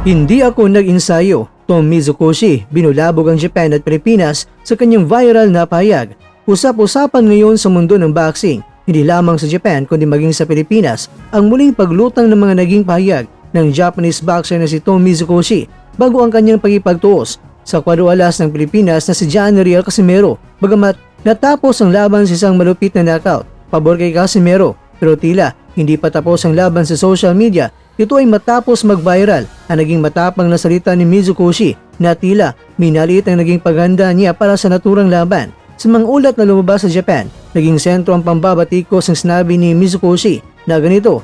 Hindi ako nag-insayo. Tom Mizukoshi, binulabog ang Japan at Pilipinas sa kanyang viral na pahayag. Usap-usapan ngayon sa mundo ng boxing, hindi lamang sa Japan kundi maging sa Pilipinas, ang muling paglutang ng mga naging pahayag ng Japanese boxer na si Tom Mizukoshi bago ang kanyang pagipagtuos sa kwadro-alas ng Pilipinas na si John Riel Casimero. Bagamat natapos ang laban sa isang malupit na knockout, pabor kay Casimero, pero tila hindi pa tapos ang laban sa social media. Ito ay matapos mag-viral ang naging matapang na salita ni Mizukoshi na tila minaliit ang naging paghanda niya para sa naturang laban. Sa mga ulat na lumabas sa Japan, naging sentro ang pambabatikos ng sinabi ni Mizukoshi na ganito,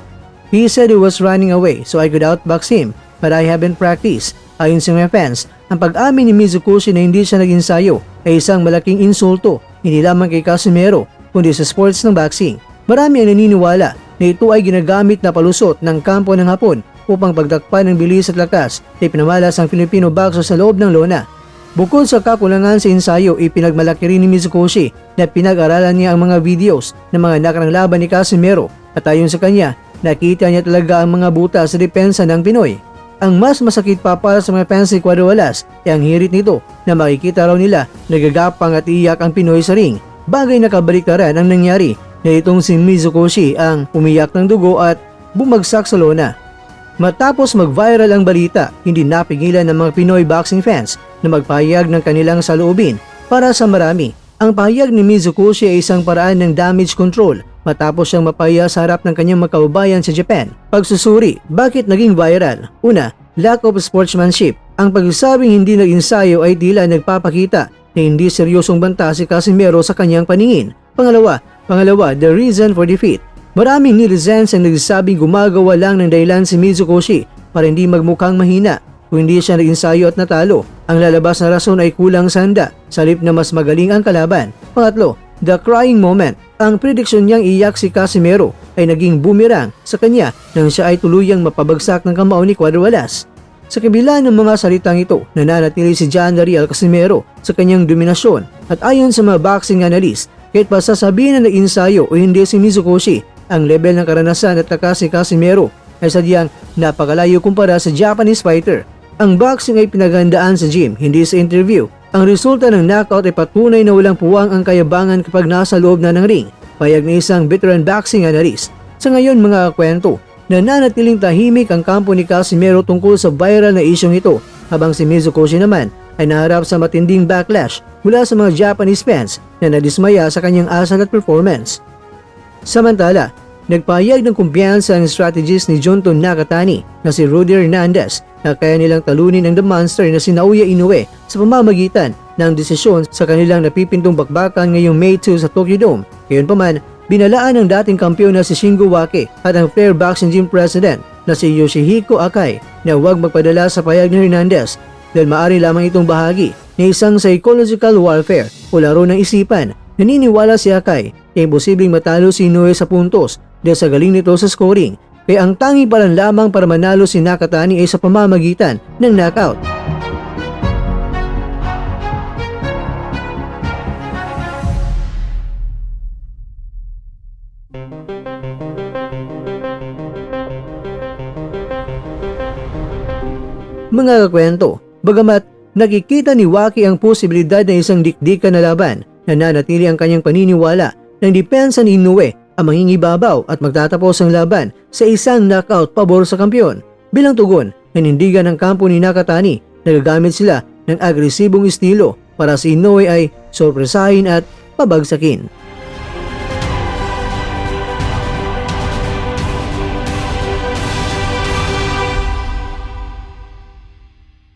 "He said he was running away so I could outbox him, but I haven't practiced." Ayon sa mga fans, ang pag-amin ni Mizukoshi na hindi siya nag-ensayo ay isang malaking insulto hindi lamang kay Casimero kundi sa sports ng boxing. Marami ang naniniwala na ito ay ginagamit na palusot ng kampo ng Hapon upang pagdakpan ng bilis at lakas na pinamalas ang Filipino boxer sa loob ng lona. Bukod sa kakulangan sa ensayo, ipinagmalaki rin ni Mizukoshi na pinag-aralan niya ang mga videos ng mga nakarang laban ni Casimero at ayon sa kanya, nakita niya talaga ang mga buta sa depensa ng Pinoy. Ang mas masakit pa para sa mga fans ni Cuadro-Alas ay ang hirit nito na makikita raw nila nagagapang at iyak ang Pinoy sa ring. Bagay na kabaliktaran ang nangyari na itong si Mizukoshi ang umiyak ng dugo at bumagsak sa lona. Matapos mag-viral ang balita, hindi napigilan ng mga Pinoy boxing fans na magpahayag ng kanilang saloobin. Para sa marami, ang pahayag ni Mizukoshi ay isang paraan ng damage control matapos siyang mapahiya sa harap ng kanyang magkaubayan sa Japan. Pagsusuri, bakit naging viral? Una, lack of sportsmanship. Ang pagsasabing hindi nag-ensayo ay tila nagpapakita na hindi seryosong banta si Casimero sa kanyang paningin. Pangalawa, the reason for defeat. Maraming netizens ang nagsasabing gumagawa lang ng dahilan si Mizukoshi para hindi magmukhang mahina. Kung hindi siya nag-ensayo at natalo, ang lalabas na rason ay kulang sa handa, sa halip na mas magaling ang kalaban. Pangatlo, the crying moment. Ang prediksyon niyang iyak si Casimero ay naging boomerang sa kanya nang siya ay tuluyang mapabagsak ng kamao ni Cuadro-Alas. Sa kabila ng mga salitang ito, nananatili si John Riel Casimero sa kanyang dominasyon at ayon sa mga boxing analyst, kahit pa sasabihin na nag-ensayo o hindi si Mizukoshi, ang level ng karanasan at lakas ni Casimero ay sadyang napakalayo kumpara sa Japanese fighter. Ang boxing ay pinaghandaan sa gym, hindi sa interview. Ang resulta ng knockout ay patunay na walang puwang ang kayabangan kapag nasa loob na ng ring. Payag na isang veteran boxing analyst. Sa ngayon mga kwento, nananatiling tahimik ang kampo ni Casimero tungkol sa viral na isyong ito, habang si Mizukoshi naman ay naharap sa matinding backlash mula sa mga Japanese fans na nadismaya sa kanyang asal at performance. Samantala, nagpahayag ng kumpiyansa ang strategist ni Junto Nakatani na si Rudy Hernandez na kaya nilang talunin ang The Monster na si Naoya Inoue sa pamamagitan ng desisyon sa kanilang napipintong bakbakan ngayong May 2 sa Tokyo Dome. Gayunpaman, binalaan ng dating kampiyon na si Shingo Wake at ang Fair Boxing Gym President na si Yoshihiko Akai na huwag magpadala sa pahayag ni Hernandez dahil maaari lamang itong bahagi ng isang psychological warfare o laro ng isipan. Naniniwala si Akai na imposibleng matalo si Inoue sa puntos dahil sa galing nito sa scoring, kaya ang tangi parang lamang para manalo si Nakatani ay sa pamamagitan ng knockout. Mga kakwento, bagamat nakikita ni Waki ang posibilidad na isang dikdikan na laban, nananatili ang kanyang paniniwala ng depensa ni Inoue ang mangingibabaw at magtatapos ang laban sa isang knockout pabor sa kampiyon. Bilang tugon, nanindigan ng kampo ni Nakatani, nagagamit sila ng agresibong estilo para si Inoue ay sorpresahin at pabagsakin.